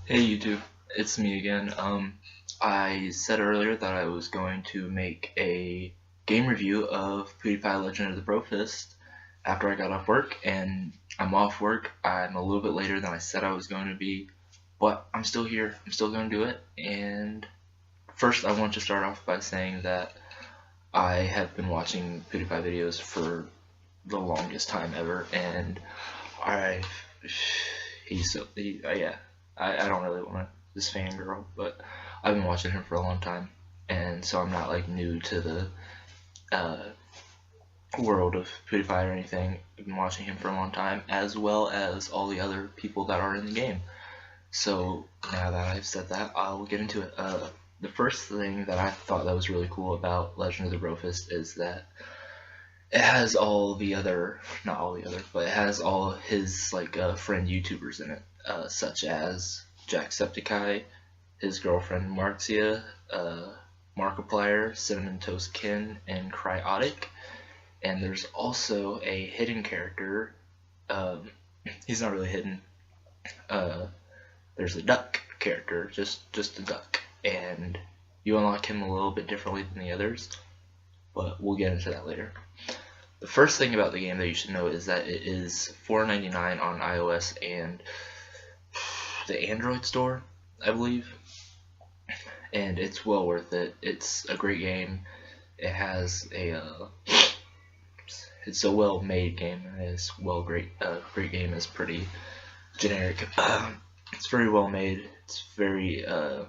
Hey YouTube, it's me again. I said earlier that I was going to make a game review of PewDiePie Legend of the Brofist after I got off work, and I'm off work. I'm a little bit later than I said I was going to be, but I'm still here. I'm still going to do it. And first, I want to start off by saying that I have been watching PewDiePie videos for the longest time ever, and I yeah. I don't really want to this fangirl, but I've been watching him for a long time, and so I'm not like new to the uh, world of PewDiePie or anything. I've been watching him for a long time, as well as all the other people that are in the game. So now that I've said that, I'll get into it. The first thing that I thought that was really cool about Legend of the Brofist is that it has all the other, not all the other, but it has all his like friend YouTubers in it, such as Jacksepticeye, his girlfriend Marcia, Markiplier, Cinnamon Toast Kin, and Cryotic. And there's also a hidden character. He's not really hidden. There's a duck character, just a duck, and you unlock him a little bit differently than the others, but we'll get into that later. The first thing about the game that you should know is that it is $4.99 on iOS and the Android store, I believe, and it's well worth it. It's a great game. It has a it's a well-made game. It's great game is pretty generic. It's very well made. It's very I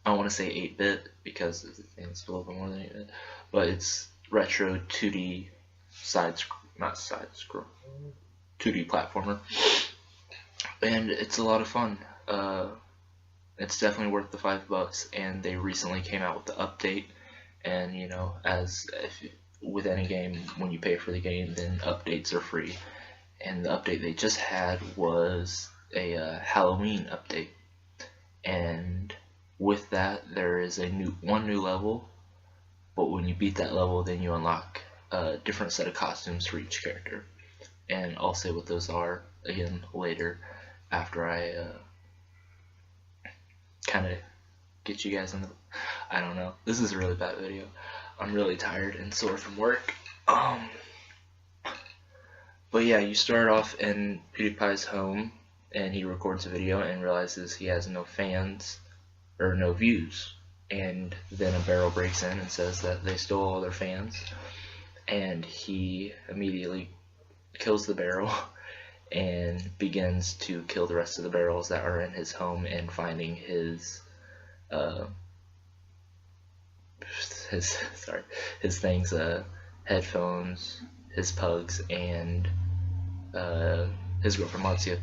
want to say 8-bit because it's a little bit more than 8-bit, but it's retro 2D not side scroll 2D platformer, and it's a lot of fun. It's definitely worth the $5, and they recently came out with the update. And you know, with any game, when you pay for the game, then updates are free. And the update they just had was a Halloween update, and with that there is one new level. But when you beat that level, then you unlock a different set of costumes for each character, and I'll say what those are again later after I kind of get you guys in the. I don't know. This is a really bad video. I'm really tired and sore from work. But yeah, you start off in PewDiePie's home, and he records a video and realizes he has no fans or no views. And then a barrel breaks in and says that they stole all their fans, and he immediately kills the barrel and begins to kill the rest of the barrels that are in his home, and finding his things, headphones, his pugs, and his girlfriend Marcia.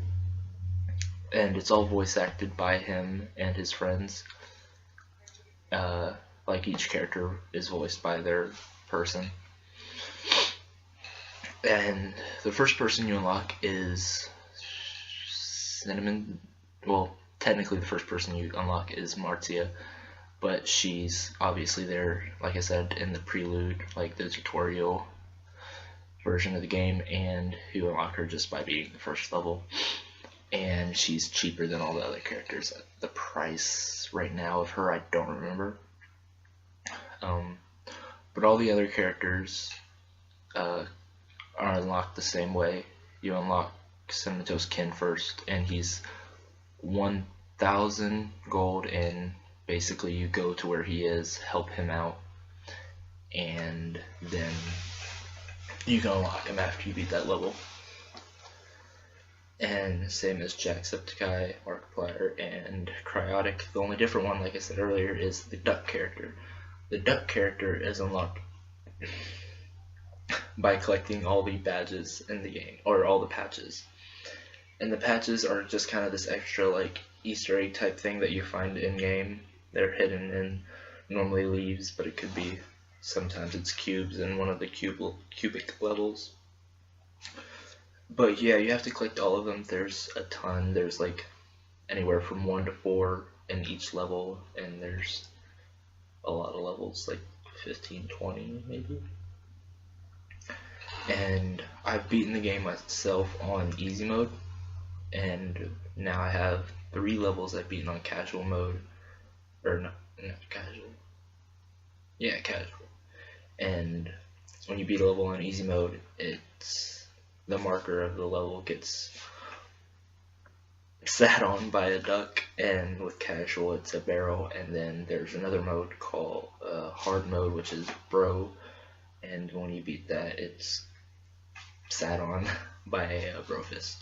And it's all voice acted by him and his friends. Like each character is voiced by their person. And the first person you unlock is Cinnamon. Well, technically the first person you unlock is Marcia, but she's obviously there, like I said, in the prelude, like the tutorial version of the game, and you unlock her just by beating the first level. And she's cheaper than all the other characters. The price right now of her, I don't remember. But all the other characters are unlocked the same way. You unlock Cinnamon Toast Kin first, and he's 1,000 gold, and basically you go to where he is, help him out, and then you can unlock him after you beat that level. And same as Jacksepticeye, Markiplier, and Cryotic. The only different one, like I said earlier, is the duck character. The duck character is unlocked by collecting all the badges in the game, or all the patches. And the patches are just kind of this extra like Easter egg type thing that you find in game. They're hidden in normally leaves, but it could be sometimes it's cubes in one of the cubic levels. But yeah, you have to collect all of them. There's a ton. There's like anywhere from 1 to 4 in each level, and there's a lot of levels, like 15, 20 maybe. And I've beaten the game myself on easy mode, and now I have 3 levels I've beaten on casual mode, or not casual, yeah, casual. And when you beat a level on easy mode, it's the marker of the level gets sat on by a duck, and with casual it's a barrel. And then there's another mode called hard mode, which is bro, and when you beat that, it's sat on by a Brofist.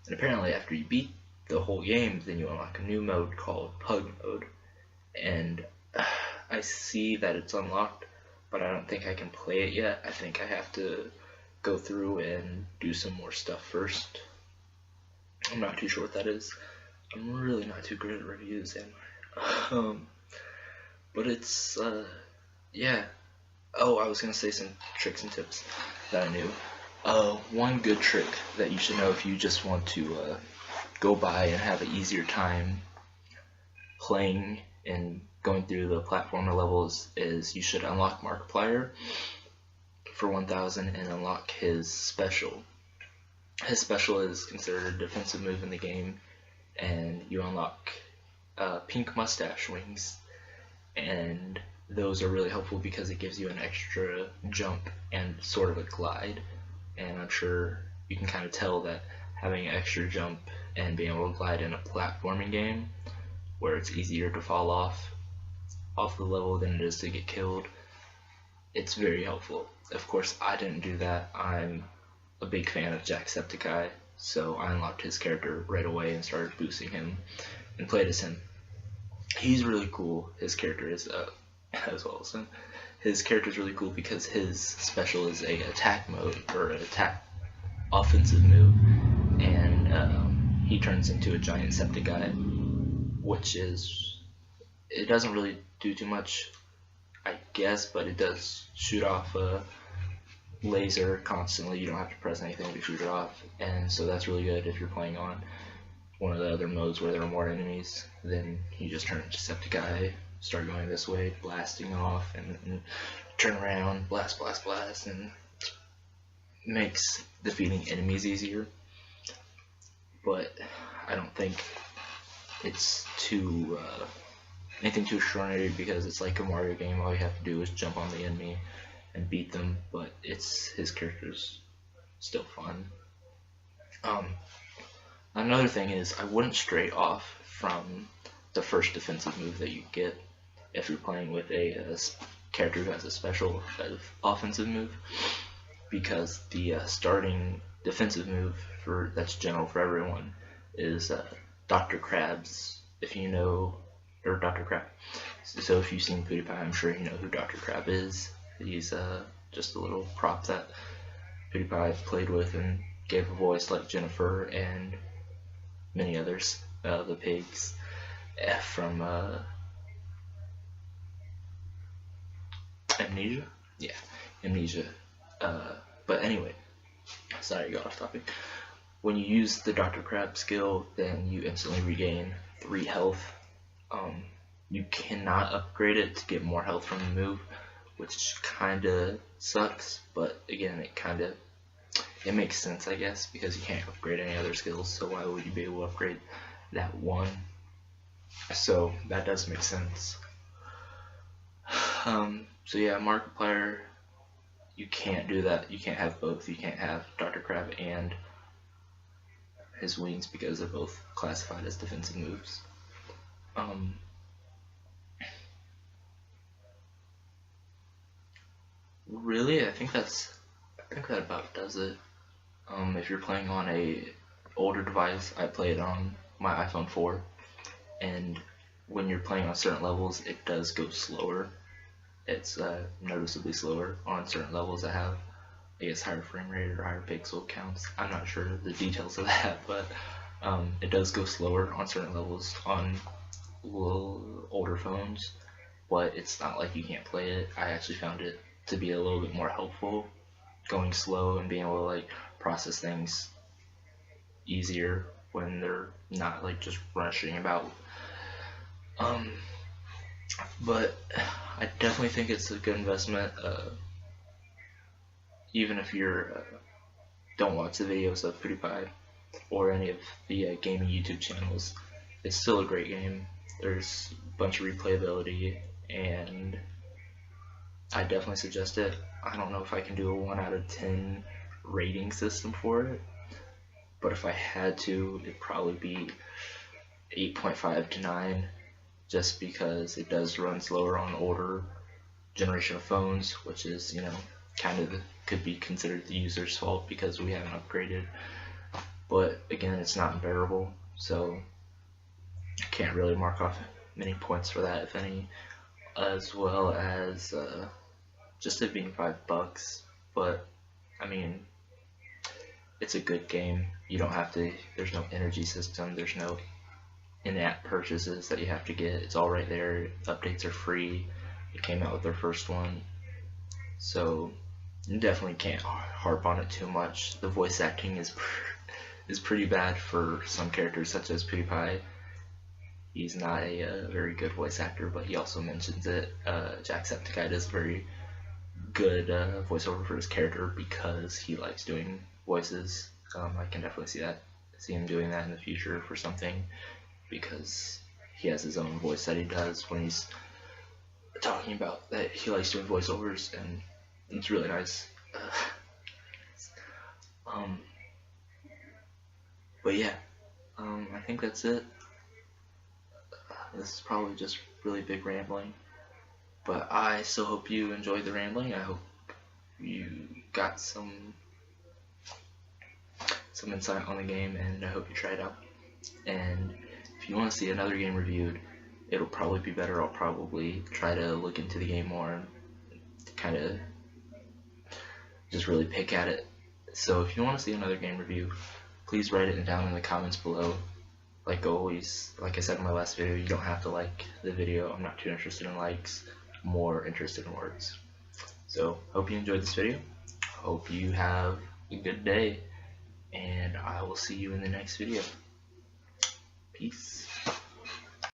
And apparently after you beat the whole game, then you unlock a new mode called pug mode, and I see that it's unlocked, but I don't think I can play it yet. I think I have to go through and do some more stuff first. I'm not too sure what that is. I'm really not too good at reviews, am I? But it's, yeah. Oh, I was going to say some tricks and tips that I knew. One good trick that you should know if you just want to go by and have an easier time playing and going through the platformer levels is you should unlock Markiplier for 1000 and unlock his special. His special is considered a defensive move in the game, and you unlock pink mustache wings, and those are really helpful because it gives you an extra jump and sort of a glide. And I'm sure you can kind of tell that having an extra jump and being able to glide in a platforming game where it's easier to fall off the level than it is to get killed, it's very helpful. Of course, I didn't do that. I'm a big fan of Jacksepticeye, so I unlocked his character right away and started boosting him and played as him. He's really cool. His character is as well as him. His character is really cool because his special is a attack mode, or an attack offensive move, and he turns into a giant Septiceye, which is, it doesn't really do too much, I guess, but it does shoot off a laser constantly. You don't have to press anything to shoot it off, and so that's really good if you're playing on one of the other modes where there are more enemies. Then you just turn into Septiceye, start going this way, blasting off, and turn around, blast, blast, blast, and makes defeating enemies easier. But I don't think it's too anything too extraordinary, because it's like a Mario game. All you have to do is jump on the enemy and beat them, but his character's still fun. Another thing is, I wouldn't stray off from the first defensive move that you get if you're playing with a character who has a special offensive move, because the starting defensive move that's general for everyone is Dr. Krabs, if you know, or Dr. Crab. So if you've seen PewDiePie, I'm sure you know who Dr. Crab is. He's just a little prop that PewDiePie played with and gave a voice, like Jennifer and many others, the pigs from Amnesia? Yeah, Amnesia. But anyway, sorry, I got off topic. When you use the Dr. Crab skill, then you instantly regain 3 health. You cannot upgrade it to get more health from the move, which kinda sucks, but again, it makes sense, I guess, because you can't upgrade any other skills, so why would you be able to upgrade that one? So that does make sense. So yeah, Markiplier, you can't do that. You can't have both. You can't have Dr. Crab and his wings, because they're both classified as defensive moves. Really, I think that about does it. If you're playing on a older device, I play it on my iPhone 4, and when you're playing on certain levels, it does go slower. It's noticeably slower on certain levels that have, I guess, higher frame rate or higher pixel counts. I'm not sure the details of that, but it does go slower on certain levels on older phones, but it's not like you can't play it. I actually found it to be a little bit more helpful, going slow and being able to like process things easier when they're not like just rushing about. But I definitely think it's a good investment, even if you're don't watch the videos of PewDiePie or any of the gaming YouTube channels. it's still a great game. There's a bunch of replayability, and I definitely suggest it. I don't know if I can do a 1 out of 10 rating system for it, but if I had to, it'd probably be 8.5 to 9, just because it does run slower on older generation of phones, which is, you know, kind of could be considered the user's fault because we haven't upgraded. But again, it's not unbearable, so I can't really mark off many points for that, if any, as well as just it being $5. But I mean, it's a good game. You don't have to, there's no energy system, there's no in-app purchases that you have to get. It's all right there. Updates are free. It came out with their first one, so you definitely can't harp on it too much. The voice acting is pretty bad for some characters, such as PewDiePie. He's not a very good voice actor, but he also mentions it. Jacksepticeye does very good voiceover for his character because he likes doing voices. I can definitely see him doing that in the future for something, because he has his own voice that he does when he's talking about that he likes doing voiceovers, and it's really nice. But yeah, I think that's it. This is probably just really big rambling, but I still hope you enjoyed the rambling. I hope you got some insight on the game, and I hope you try it out. And if you want to see another game reviewed, it'll probably be better. I'll probably try to look into the game more and kind of just really pick at it. So if you want to see another game review, please write it down in the comments below. Like always, like I said in my last video, you don't have to like the video. I'm not too interested in likes, more interested in words. So hope you enjoyed this video. Hope you have a good day, and I will see you in the next video. Peace.